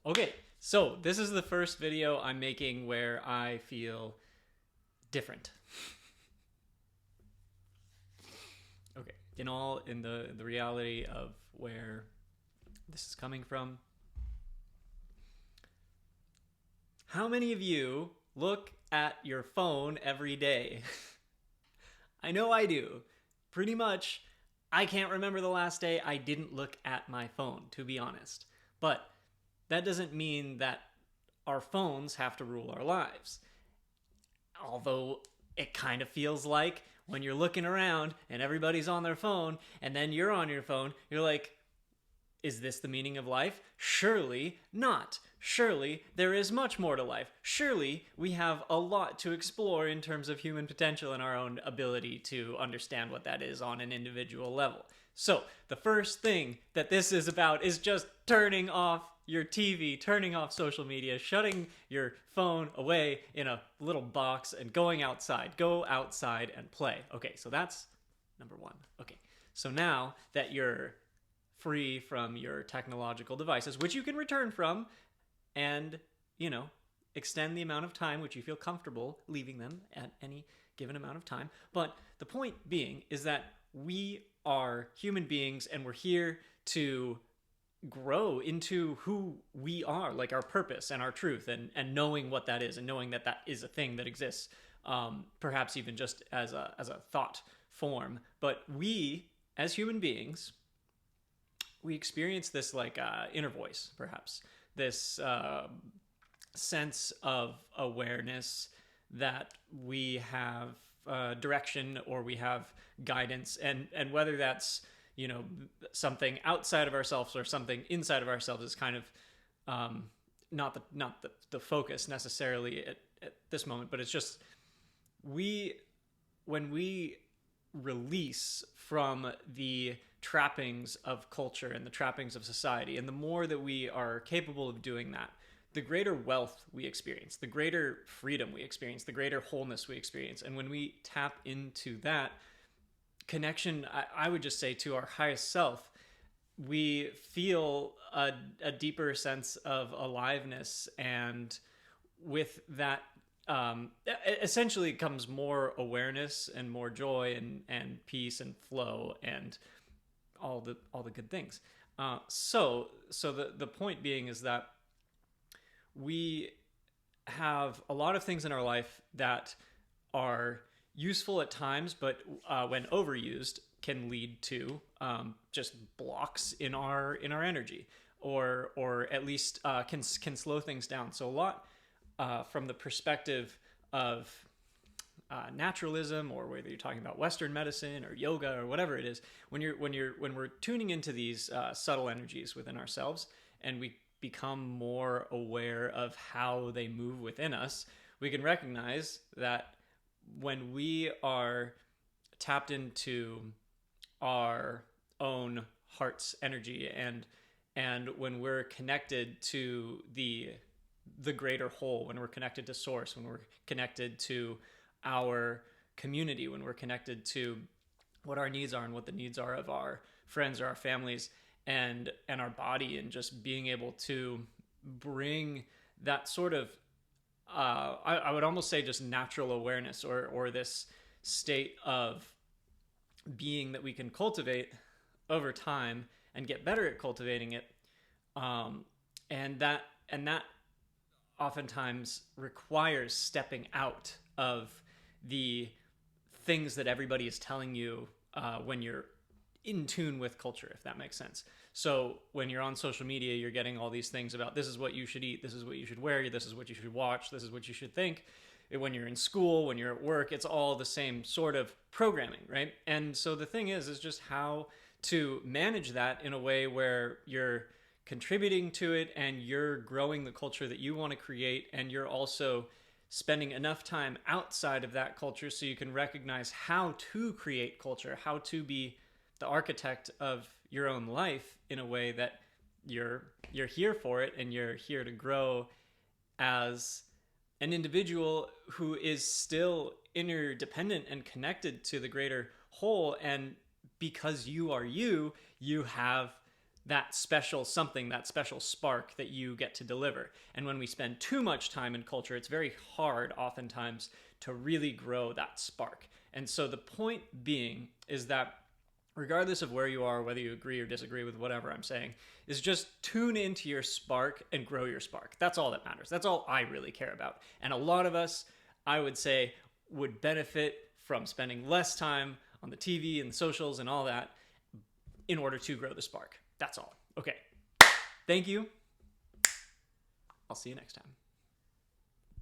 Okay, so this is the first video I'm making where I feel different. Okay, in the reality of where this is coming from. How many of you look at your phone every day? I know I do. Pretty much, I can't remember the last day I didn't look at my phone, to be honest. But that doesn't mean that our phones have to rule our lives. Although it kind of feels like when you're looking around and everybody's on their phone and then you're on your phone, you're like, is this the meaning of life? Surely not. Surely there is much more to life. Surely we have a lot to explore in terms of human potential and our own ability to understand what that is on an individual level. So, the first thing that this is about is just turning off your TV, turning off social media, shutting your phone away in a little box and going outside. Go outside and play. Okay, so that's number one. Okay, so now that you're free from your technological devices, which you can return from and, you know, extend the amount of time which you feel comfortable leaving them at any given amount of time. But the point being is that we are human beings and we're here to grow into who we are, like our purpose and our truth, and knowing what that is and knowing that that is a thing that exists, perhaps even just as a thought form. But we, as human beings, we experience this like inner voice, perhaps this sense of awareness that we have direction or we have guidance, and whether that's something outside of ourselves or something inside of ourselves is kind of not the focus necessarily at this moment, but it's just we when we release from the trappings of culture and the trappings of society, and the more that we are capable of doing that, the greater wealth we experience, the greater freedom we experience, the greater wholeness we experience. And when we tap into that connection, I would just say, to our highest self, we feel a deeper sense of aliveness, and with that, essentially comes more awareness and more joy and peace and flow and all the good things. So the point being is that we have a lot of things in our life that are useful at times, but when overused, can lead to just blocks in our energy, or at least can slow things down. So a lot from the perspective of naturalism, or whether you're talking about Western medicine or yoga or whatever it is, when we're tuning into these subtle energies within ourselves, and we become more aware of how they move within us, we can recognize that when we are tapped into our own heart's energy, and when we're connected to the greater whole, when we're connected to source, when we're connected to our community, when we're connected to what our needs are and what the needs are of our friends or our families, and our body, and just being able to bring that sort of I would almost say just natural awareness, or this state of being that we can cultivate over time and get better at cultivating it, and that oftentimes requires stepping out of the things that everybody is telling you when you're in tune with culture, if that makes sense. So when you're on social media, you're getting all these things about, this is what you should eat, this is what you should wear, this is what you should watch, this is what you should think. When you're in school, when you're at work, it's all the same sort of programming, right? And so the thing is just how to manage that in a way where you're contributing to it and you're growing the culture that you want to create, and you're also spending enough time outside of that culture so you can recognize how to create culture, how to be the architect of your own life in a way that you're here for it, and you're here to grow as an individual who is still interdependent and connected to the greater whole. And because you are you, you have that special something, that special spark that you get to deliver. And when we spend too much time in culture, it's very hard oftentimes to really grow that spark. And so the point being is that regardless of where you are, whether you agree or disagree with whatever I'm saying, is just tune into your spark and grow your spark. That's all that matters. That's all I really care about. And a lot of us, I would say, would benefit from spending less time on the TV and the socials and all that in order to grow the spark. That's all. Okay. Thank you. I'll see you next time.